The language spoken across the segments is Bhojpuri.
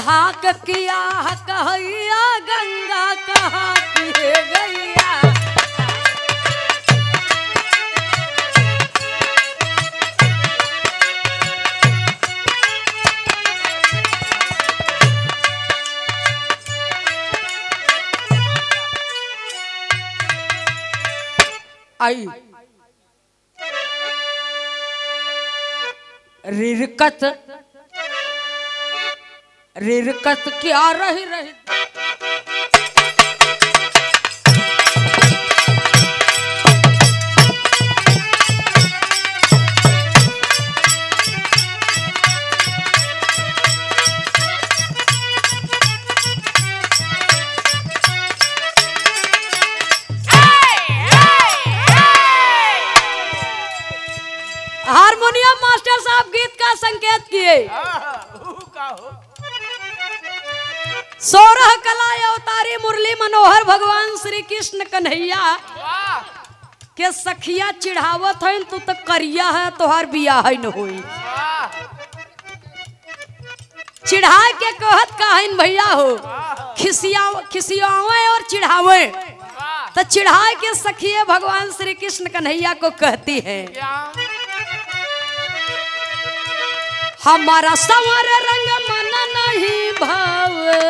हाक किया कहैया गंगा कहाँ की गैया। आई रिरकत रिरकत क्या रही रही। हारमोनियम मास्टर साहब गीत का संकेत किए। सोरह कला अवतारी मुरली मनोहर भगवान श्री कृष्ण कन्हैया के सखिया चिढ़ावत है तू तो करिया है तोहार बियाह है न होई। चिढ़ा के कहत काहिन भैया हो खिसियावे और चिढ़ावे तो चिढ़ा के सखिए भगवान श्री कृष्ण कन्हैया को कहती है हमारा संवर रंग मन नहीं भावे।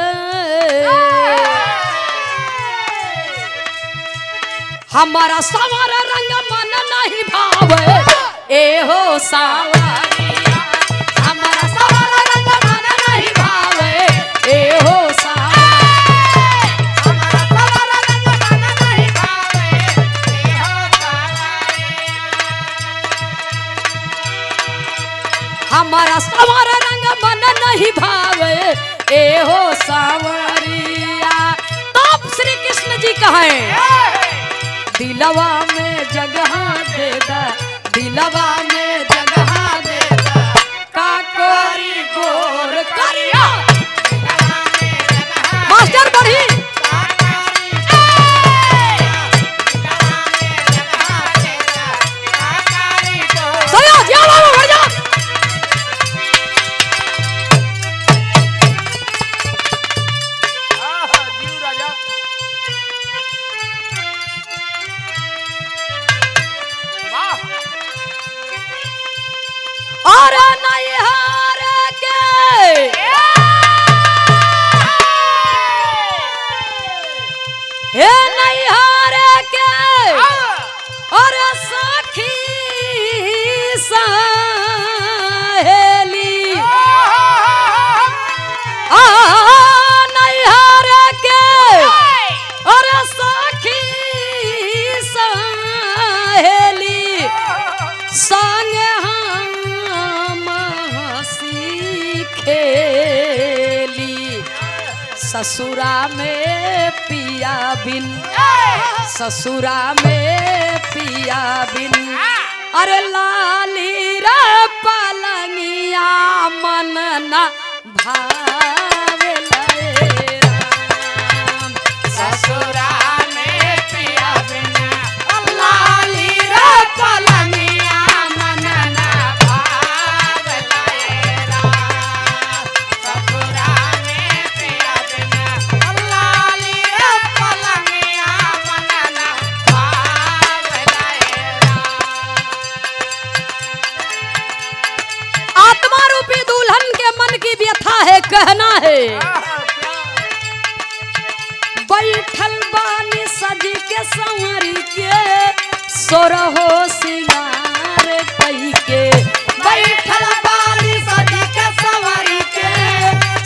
हमारा संवर रंग मन नहीं भावे ए हो सावरिया। हमारा संवर रंग मन नहीं भावे ए हो हमारा संवर रंग मन नहीं भावे ए हो सावरिया। तब श्री कृष्ण जी कहे दिलवा में जगह दे दा दिलवा में जगह दे दा काकोरी गोर करिया। मास्टर बढ़ी ससुरा में पिया बिन ससुरा में पिया बिन अरे लाली रे पलंगिया मन न भावे राम। ससुरा में पिया बिन लाली रे पलंगिया मन न भावे राम। ससुरा कहना है बैठल बानी सज के संवरी के सोरहो सिंगार कई के। बैठल बानी सज के संवरी के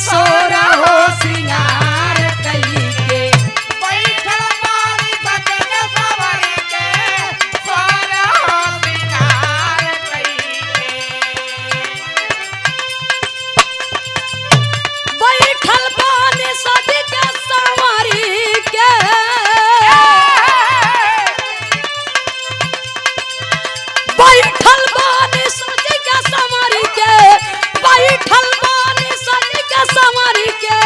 सोरहो सिंगार कई के। बैठल बानी सज के संवरी के सोरहो सिंगार कई के। बैठल बानी सज के संवरी के बैठल बानी सज के संवरी के बैठल बानी सज के संवरी के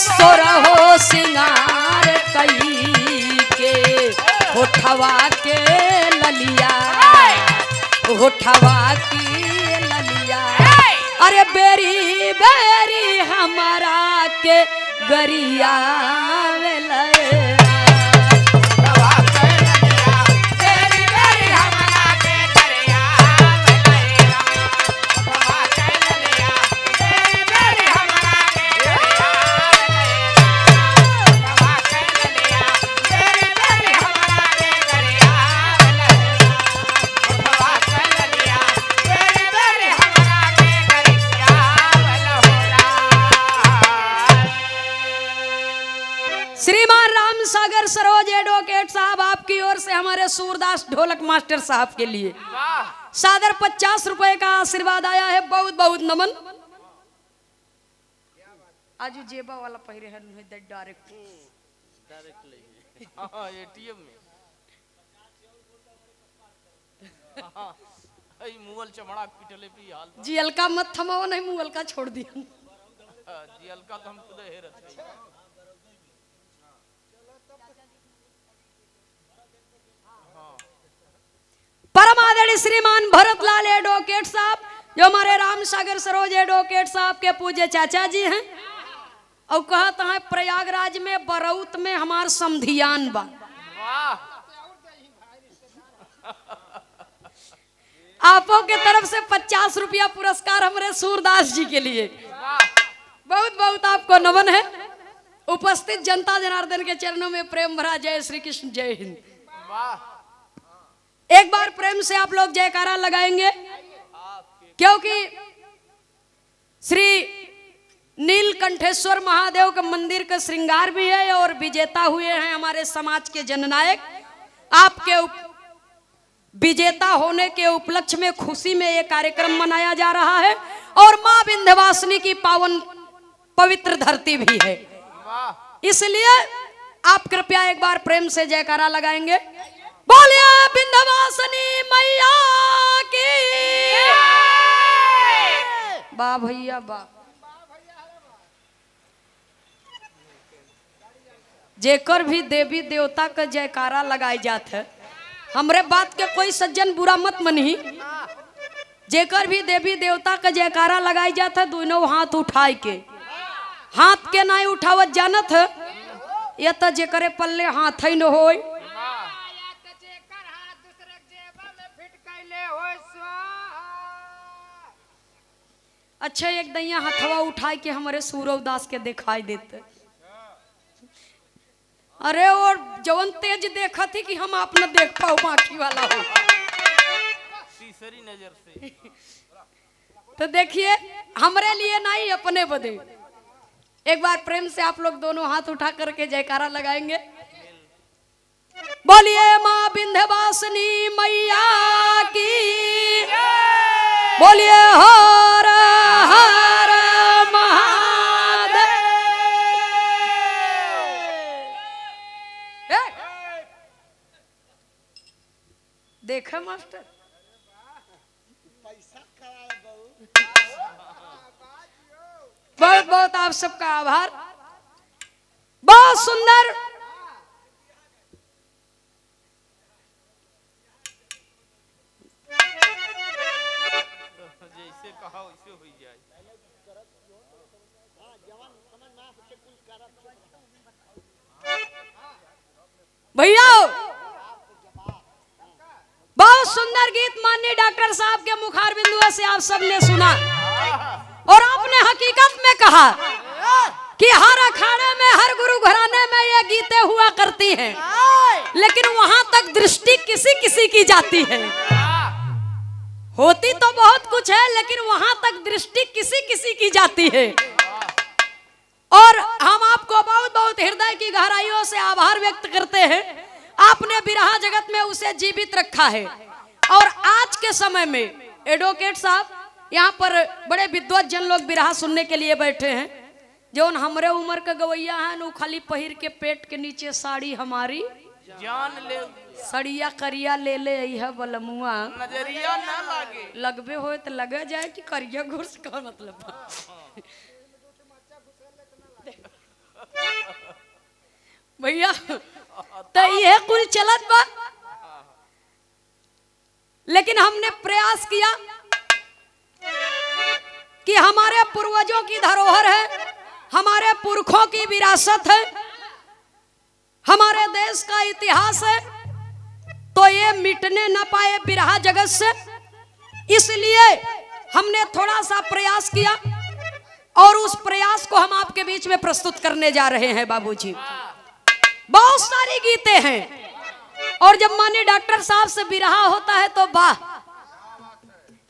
सोरहो सिंगार कई के। होठवा के ललिया होठवा की ललिया अरे बेरी बेरी हमारा के गरिया श्रीमान राम सागर सरोज एडवोकेट साहब आपकी ओर से हमारे सूरदास ढोलक मास्टर साहब के लिए सादर 50 रुपए का आशीर्वाद आया है। बहुत बहुत नमन। आज जेबा वाला पहिरे है डायरेक्ट एटीएम में मुगल चमड़ा पिटले पे हाल जी हल्का मत थमाओ नहीं मुगल का छोड़ दिया जी हल्का तो हम खुद हेरत परम आदरणीय श्रीमान भरतलाल एडवोकेट साहब जो हमारे राम सागर सरोज एडवोकेट साहब के पूज्य चाचा जी हैं और कहता है प्रयागराज में बरौत में हमार समधियान बा। आपो के तरफ से 50 रुपया पुरस्कार हमारे सूरदास जी के लिए। बहुत बहुत आपको नमन है। उपस्थित जनता जनार्दन के चरणों में प्रेम भरा जय श्री कृष्ण जय हिंद। एक बार प्रेम से आप लोग जयकारा लगाएंगे क्योंकि श्री नीलकंठेश्वर महादेव का मंदिर का श्रृंगार भी है और विजेता हुए हैं हमारे समाज के जननायक। आपके विजेता होने के उपलक्ष्य में खुशी में यह कार्यक्रम मनाया जा रहा है और मां विंध्यवासिनी की पावन पवित्र धरती भी है, इसलिए आप कृपया एक बार प्रेम से जयकारा लगाएंगे। बोलिए विंध्यवासिनी मैया की। वाह भैया वाह। जेकर भी देवी देवता का जयकारा लगाई जात है, हमरे बात के कोई सज्जन बुरा मत मनी। जेकर भी देवी देवता का जयकारा लगाई जात है दोनों हाथ उठाए के, हाथ के ना उठावत जानत है ये तो जेकरे पल्ले हाथ ही न होई। अच्छा एक दैया हथवा उठाए के हमारे सूरवदास के दिखाई देते। अरे और जवन तेज देखा थी कि हम आप न देख पाओ बाकी वाला हो तीसरी नजर से। तो देखिए हमारे लिए नहीं अपने बदे एक बार प्रेम से आप लोग दोनों हाथ उठा करके जयकारा लगाएंगे। बोलिए मां विंध्यवासिनी मैया की। बोलिए हर हर महादेव। देखा मास्टर बहुत बहुत आप सबका आभार। बहुत सुंदर जैसे कहा वैसे हो जाए। भैया बहुत सुंदर गीत माननीय डॉक्टर साहब के मुखार बिंदुओं से आप सबने सुना और आपने हकीकत में कहा कि हर अखाड़े में हर गुरु घराने में ये गीतें हुआ करती हैं, लेकिन वहां तक दृष्टि किसी किसी की जाती है। होती तो बहुत कुछ है लेकिन वहां तक दृष्टि किसी किसी की जाती है। और हम आपको बहुत बहुत हृदय की गहराइयों से आभार व्यक्त करते हैं। आपने बिरहा जगत में उसे जीवित रखा है और आज के समय में एडवोकेट साहब यहाँ पर बड़े विद्वत जन लोग बिरहा सुनने के लिए बैठे हैं। जो हमरे उम्र का गवैया है वो खाली पहिर के पेट के नीचे साड़ी हमारी जान ले सड़िया करिया ले ले यह बलमुआ नजरिया ना लागे लगबे हो तो लगे जाए कि करिया घुस का मतलब भैया तो यह कुल चलत बा, लेकिन हमने प्रयास किया कि हमारे पूर्वजों की धरोहर है, हमारे पुरखों की विरासत है, हमारे देश का इतिहास है, तो ये मिटने न पाए बिरहा जगत से। इसलिए हमने थोड़ा सा प्रयास किया और उस प्रयास को हम आपके बीच में प्रस्तुत करने जा रहे हैं बाबूजी। बहुत सारी गीतें हैं और जब माने डॉक्टर साहब से बिरहा होता है तो वाह,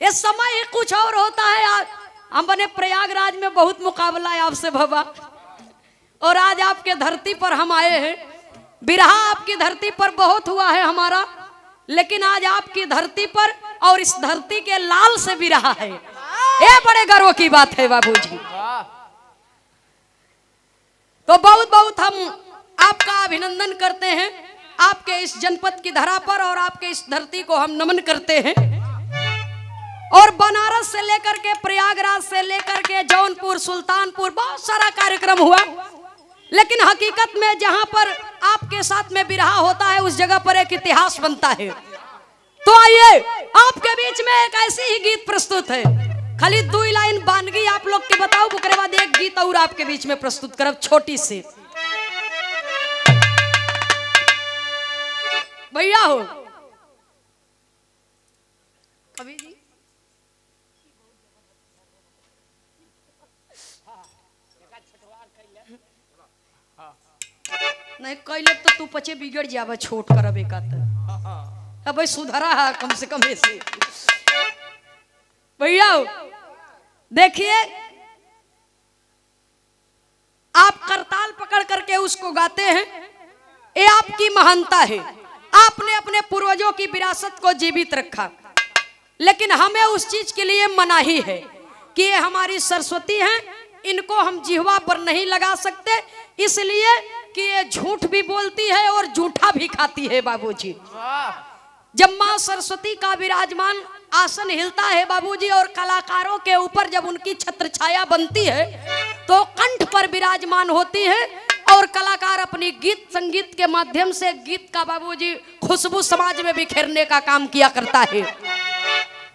ये समय ही कुछ और होता है। हम बने प्रयागराज में बहुत मुकाबला है आपसे बाबा, और आज आपके धरती पर हम आए हैं। बिरहा आपकी धरती पर बहुत हुआ है हमारा, लेकिन आज आपकी धरती पर और इस धरती के लाल से बिरहा है, ये बड़े गर्व की बात है बाबूजी। तो बहुत बहुत हम आपका अभिनंदन करते हैं, आपके इस जनपद की धरा पर और आपके इस धरती को हम नमन करते हैं। और बनारस से लेकर के प्रयागराज से लेकर के जौनपुर, सुल्तानपुर बहुत सारा कार्यक्रम हुआ, लेकिन हकीकत में जहां पर आपके साथ में बिरहा होता है उस जगह पर एक इतिहास बनता है। तो आइए आपके बीच में एक ऐसी ही गीत प्रस्तुत है, खाली 2 लाइन बानगी आप लोग के बताओ, उसके बाद एक गीत और आपके बीच में प्रस्तुत करब छोटी सी। भैया हो कभी जी नहीं कैले तो तू पचे बिगड़ जावा, छोट करब एक अब भाई सुधरा है कम से कम ऐसे। भैया देखिए आप करताल पकड़ करके उसको गाते हैं, ये आपकी महानता है। आपने अपने पूर्वजों की विरासत को जीवित रखा, लेकिन हमें उस चीज के लिए मनाही है कि ये हमारी सरस्वती हैं, इनको हम जिह्वा पर नहीं लगा सकते, इसलिए कि ये झूठ भी बोलती है और झूठा भी खाती है बाबूजी। जब माँ सरस्वती का विराजमान आसन हिलता है बाबूजी और कलाकारों के ऊपर जब उनकी छत्र छाया बनती है तो कंठ पर विराजमान होती है और कलाकार अपनी गीत संगीत के माध्यम से गीत का बाबूजी खुशबू समाज में बिखेरने का काम किया करता है।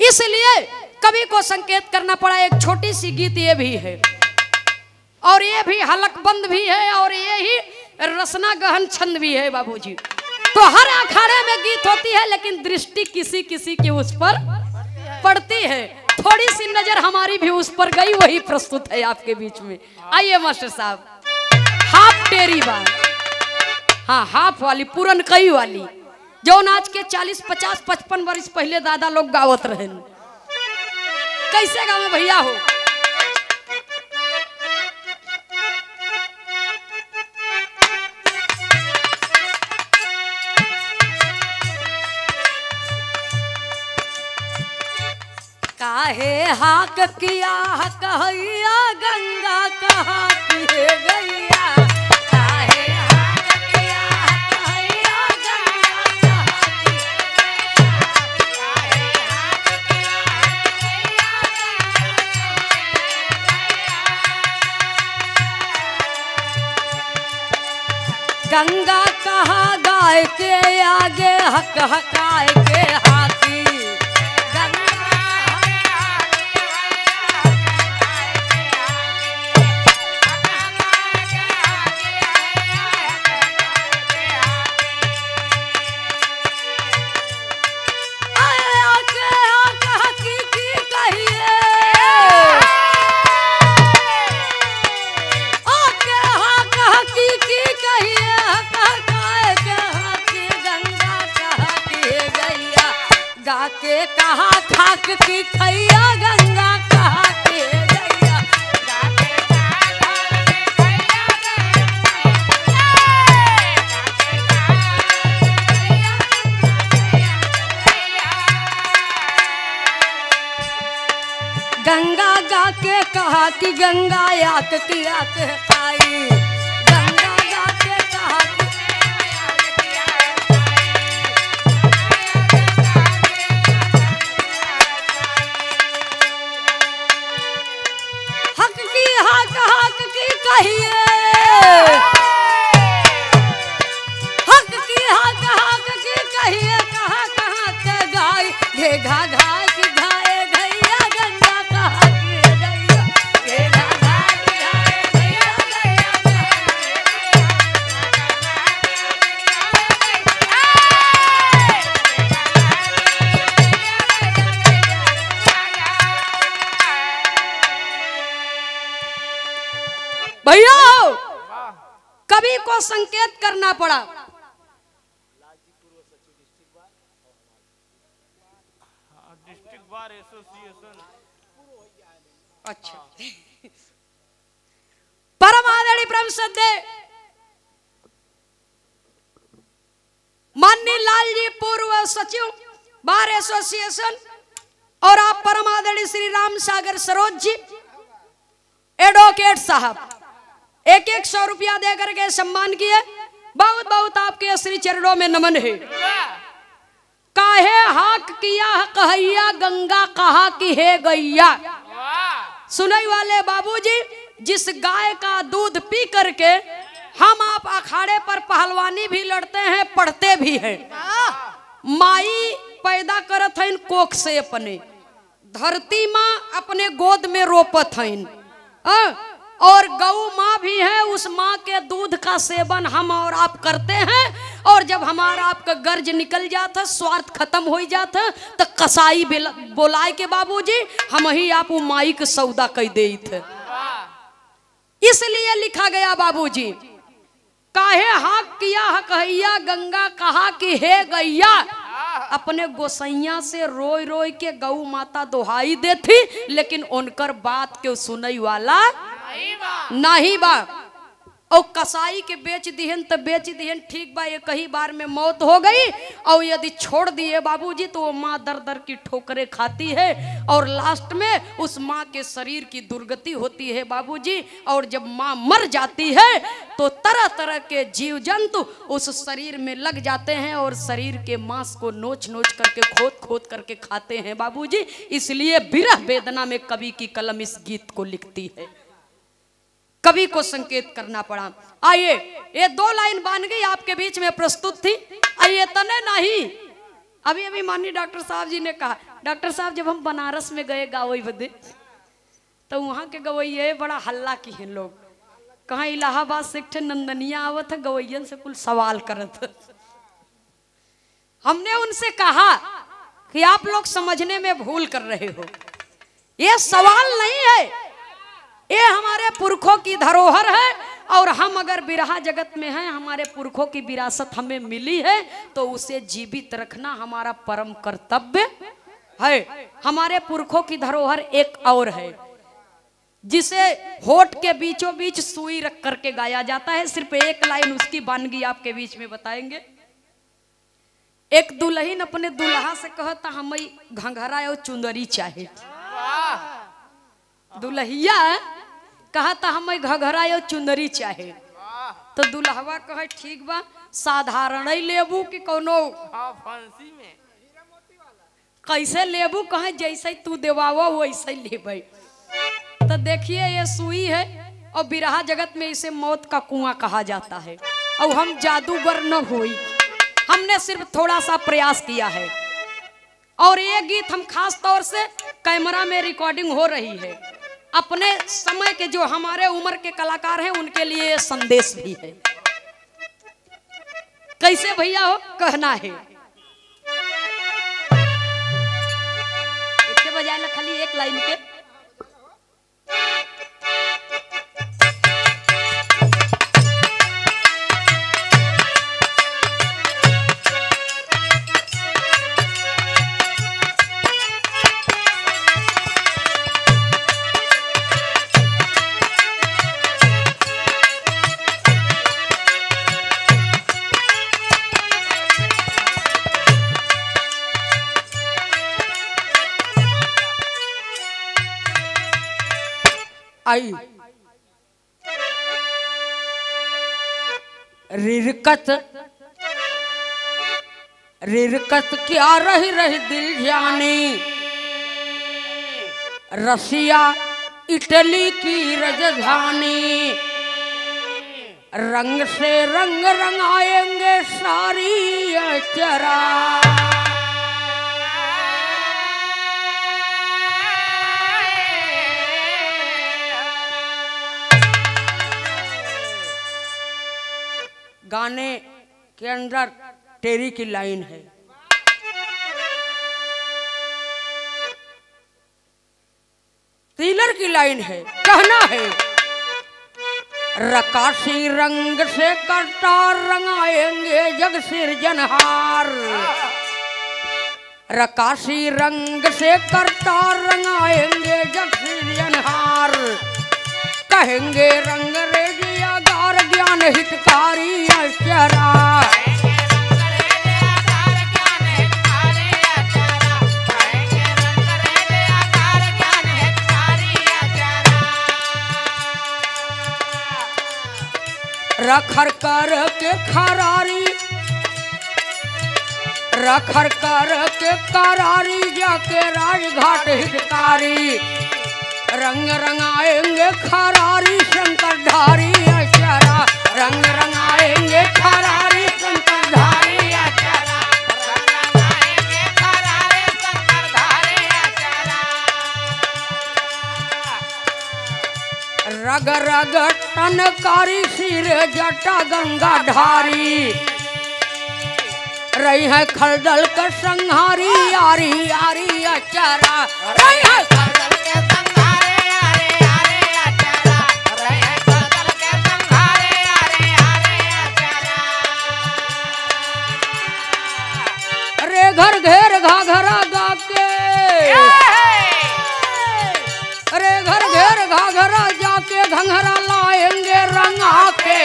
इसलिए कवि को संकेत करना पड़ा, एक छोटी सी गीत ये भी है और ये भी हलकबंद भी है और ये ही रसना गहन छंद भी है बाबूजी। तो हर अखाड़े में गीत होती है, लेकिन दृष्टि किसी किसी की उस पर पड़ती है। थोड़ी सी नजर हमारी भी उस पर गई, वही प्रस्तुत है आपके बीच में। आइए मास्टर साहब, हाफ टेरी बात, हाँ हाफ वाली पूरन कई वाली, जो आज के 40, 50, 55 वर्ष पहले दादा लोग गावत रहे। कैसे गावे भैया हो? काहे हाक किया कहैया गंगा कहा कि गैया, काहे हाक किया कहैया गंगा कहा कि काहे हाक किया कहैया गंगा कहा गाय के आगे हक हकाए के हाथी, के कहा खाक की खैया गंगा कहा के गैया, गाके कहा खाक की खैया गंगा गा के कहा कि गंगा याक की आक खाई, गंगा गा के कहा कि हक की हक हक की कहिए कहा कहा के गाय घे घा घा की घाए गैया गंगा कहा के गैया घे घा घा की घाए गैया करना पड़ा। District bar association. अच्छा। परम आदरणीय परम श्रद्धेय माननीय लाल जी पूर्व सचिव बार एसोसिएशन और आप परम आदरणीय श्री राम सागर सरोज जी एडवोकेट साहब 100 रुपया दे करके सम्मान किए। बहुत बहुत आपके श्री चरणों में नमन है। काहे हाक किया कहैया गंगा कहा कि हे गैया। सुनई वाले बाबूजी, जिस गाय का दूध पी करके हम आप अखाड़े पर पहलवानी भी लड़ते हैं, पढ़ते भी हैं। माई पैदा करत हईन कोख से अपने, धरती माँ अपने गोद में रोपत हईन, और गौ माँ भी है, उस माँ के दूध का सेवन हम और आप करते हैं। और जब हमारा आपका गर्ज निकल जाता, स्वार्थ खत्म हो जाता, तो कसाई बोलाए के बाबूजी हम ही आप माई के सौदा कह दे थे। इसलिए लिखा गया बाबूजी, काहे हाक किया कहैया गंगा कहा कि हे गैया। अपने गोसैया से रोई रोई के गौ माता दोहाई देती, लेकिन उनकर बात के सुनई वाला नहीं बा। और कसाई के बेच दिहन तो बेच दिहन, ठीक बा, एक ही बार में मौत हो गई। और यदि छोड़ दिए बाबूजी तो वो माँ दर दर की ठोकरें खाती है, और लास्ट में उस माँ के शरीर की दुर्गति होती है बाबूजी। और जब माँ मर जाती है तो तरह तरह के जीव जंतु उस शरीर में लग जाते हैं और शरीर के मांस को नोच नोच करके खोद खोद करके खाते हैं बाबूजी। इसलिए विरह वेदना में कवि की कलम इस गीत को लिखती है। कवि को संकेत करना पड़ा। आइए, ये 2 लाइन बन गई आपके बीच में प्रस्तुत थी। आइए, तने नहीं, अभी अभी माननीय डॉक्टर साहब जी ने कहा, डॉक्टर साहब जब हम बनारस में गए गावई बदे तो वहाँ के गवैये बड़ा हल्ला की हैं लोग। कहाँ इलाहाबाद से एक नंदनिया आवत है, गवैयन से कुल सवाल करत। हमने उनसे कहा कि आप लोग समझने में भूल कर रहे हो, ये सवाल नहीं है, ये हमारे पुरखों की धरोहर है। और हम अगर बिरहा जगत में हैं, हमारे पुरखों की विरासत हमें मिली है, तो उसे जीवित रखना हमारा परम कर्तव्य है। हमारे पुरखों की धरोहर एक और है, जिसे होठ के बीचों बीच सुई रख करके गाया जाता है। सिर्फ एक लाइन उसकी वानगी आपके बीच में बताएंगे। एक दुल्हन अपने दुल्हा से कहता हम घंघरा और चुंदरी चाहे। दुल्हिया कहा था हम घघरा और चुंदरी चाहे, तो दुल्हवा कहे ठीक बा, साधारण लेबू कि कोनो फंसी में कैसे लेबू, कहे जैसे तू देवावा वैसे लेबे। तो देखिए, ये सुई है और बिरहा जगत में इसे मौत का कुआं कहा जाता है। और हम जादूगर न हुई, हमने सिर्फ थोड़ा सा प्रयास किया है। और ये गीत हम खास तौर से कैमरा में रिकॉर्डिंग हो रही है, अपने समय के जो हमारे उम्र के कलाकार हैं उनके लिए संदेश भी है। कैसे भैया हो कहना है, इसके बजाय ना खाली एक लाइन के। आई रिरकत रिरकत क्या रही रही दिल जाने, रसिया इटली की राजधानी, रंग से रंग रंगाएंगे सारी चरा। गाने के अंदर तेरी की लाइन है, तीलर की लाइन है, कहना है रकाशी रंग से करता रंगाएंगे जग सिरजनहार। रकाशी रंग से करता रंगाएंगे जग सिरजनहार। कहेंगे रंग रेजिया गार ज्ञान हितकारी अचरा। रखर कर के खरारी रखर कर के करारी जाके राजघाट हितकारी। रंग रंगाएंगे खरारी शंकर धारी अचरा। रंग रंगाएंगे खरारी शंकर धारी अचरा। रंगाएंगे खरारी शंकर धारी अचरा। रग रग टनकारी सिर जटा गंगा धारी। रही है खलदल का संहारी यारी यारी अचरा। रही है खलदल के संहारे यारे यारे अचरा। रही है खलदल के संहारे यारे यारे अचरा। अरे घर घेर घाघरा गा के। अरे घर घेर घाघरा जाके घंघरा लाएंगे रंगा के।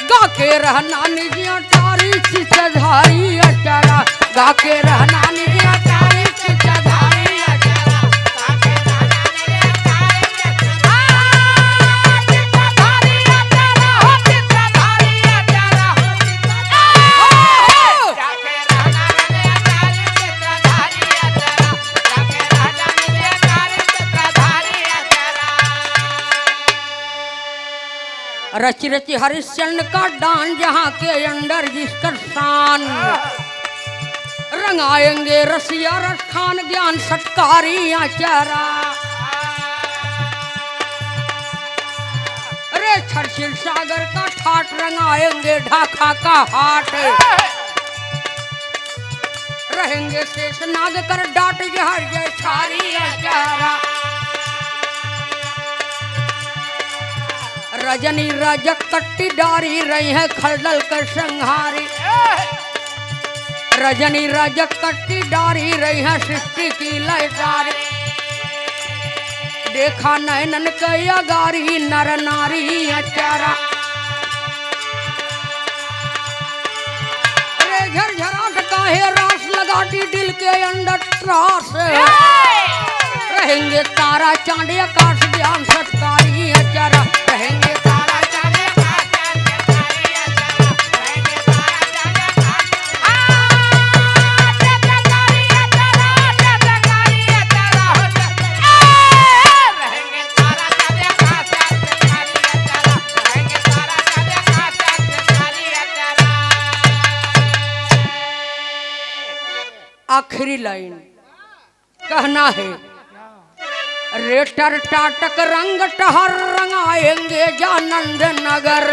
गा के रहना निजिया तारी चिचधारी अचरा। गा के रहना निजिया तारी चिचधारी अचरा। गा के रहना निजिया तारी चिचधारी अचरा। हो चिचधारी अचरा। हो चिचधारी। गा के रहना निजिया तारी चिचधारी अचरा। गा के रहना निजिया तारी चिचधारी अचरा। रचि रचि हरिश्चंद्र का डान जहाँ के अंदर जिसका शान। रंगाएंगे रसिया रस खान ज्ञान सत्कारी आचारा। अरे छरछिल सागर का ठाट रंगाएंगे ढाका का हाट। रहेंगे शेष नाग कर डाट जहर जय छारी आचारा। रजनी रजक कट्टी डारी रही है खलदल कर संहारी। रजनी रजक कट्टी डारी रही है सृष्टि की लयदारी। देखा नैनन कया गारी नर नारी अचारा। अरे झरझराट काहे रास लगाती दिल के अंदर त्रास। रहेंगे तारा चांद आकाश ज्ञान सत्कारी अचारा। रहेंगे तारा चांद आकाश सत्कारी अचारा। रहेंगे तारा चांद आकाश सत्कारी अचारा। सत्कारी अचारा। रहेंगे तारा चांद आकाश सत्कारी अचारा। रहेंगे तारा चांद आकाश सत्कारी अचारा। आखिरी लाइन कहना है। रेटर टाटक रंग टहर रंगाएंगे जानंद नगर।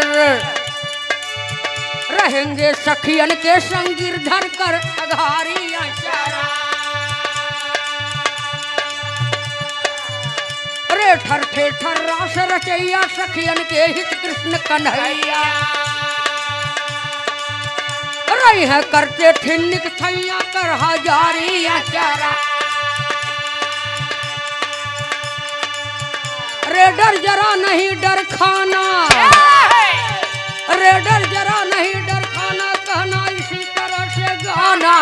रहेंगे सखियन के संग गिरधर कर अघारी अचारा। रेठर ठेठर रास रचैया सखियन के हित कृष्ण कन्हैया। रही है करते ठिन्निक छैया कर हजारी अचारा। अरे डर जरा नहीं डर खाना। अरे डर जरा नहीं डर खाना कहना इसी तरह से गाना।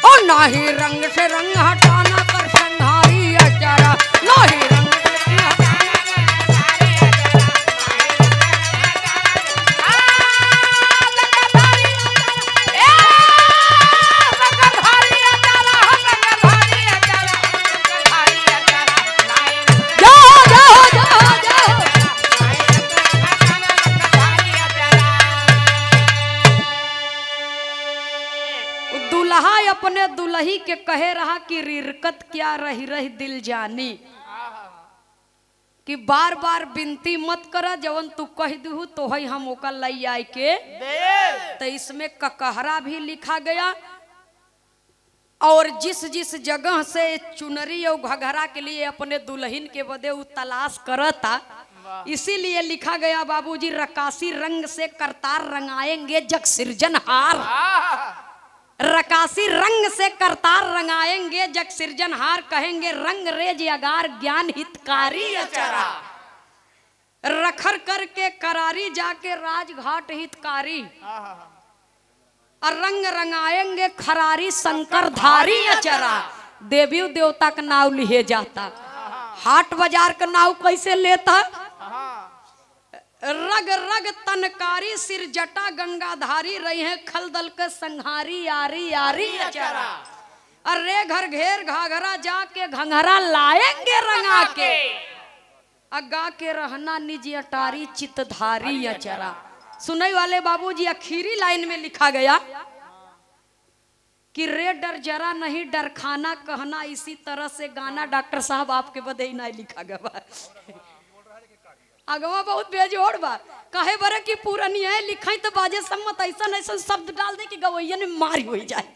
और ना ही रंग से रंग हटाना कर संहारी अचारा। ना ही रंग से रंग हटाना कर संहारी अचारा। अपने दुल्ही के कहे रहा कि रिरकत क्या रही रही दिल जानी। कि बार बार बिनती मत करा जवन तू कह दू तो है हम ओका लई आई के। तो इसमें ककहरा भी लिखा गया और जिस जिस जगह से चुनरी और घघरा के लिए अपने दुल्हन के बदे उ तलाश करता, इसीलिए लिखा गया बाबूजी, रकासी रंग से करतार रंगाएंगे जग सृजनहार। रकासी रंग से करतार रंगाएंगे जग सृजनहार, कहेंगे रंग रेज अगार ज्ञान हितकारी अचरा। रखर करके करारी जाके राजघाट हितकारी, और रंग रंगाएंगे खरारी शंकर धारी अचरा। देवी देवता का नाव लिए जाता, हाट बाजार का नाव कैसे लेता? रग रग तनकारी सिर जटा गंगाधारी, रही है खलदल के संहारी यारी यारी अचरा। अरे घर घेर घाघरा जाके घंघरा लाएंगे रंगा के, अगा के रहना निज अटारी चितधारी अचरा। सुनने वाले बाबूजी, आखिरी लाइन में लिखा गया कि रे डर जरा नहीं डर खाना कहना, इसी तरह से गाना। डॉक्टर साहब आपके बदे ही नहीं लिखा गया, अगवा बहुत बेजोड़ बा। कहे बरे कि पूरनी है लिखाई तो बाजे सम्मत ऐसा ऐसा शब्द डाल दे कि गवैया में मारी हो जाए।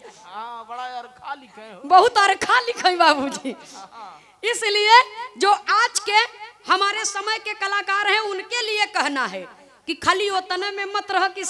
बड़ा अरखा लिखे हो, बहुत अरखा लिखे बाबूजी। इसलिए जो आज के हमारे समय के कलाकार हैं उनके लिए कहना है कि खाली ओतने में मत रह कि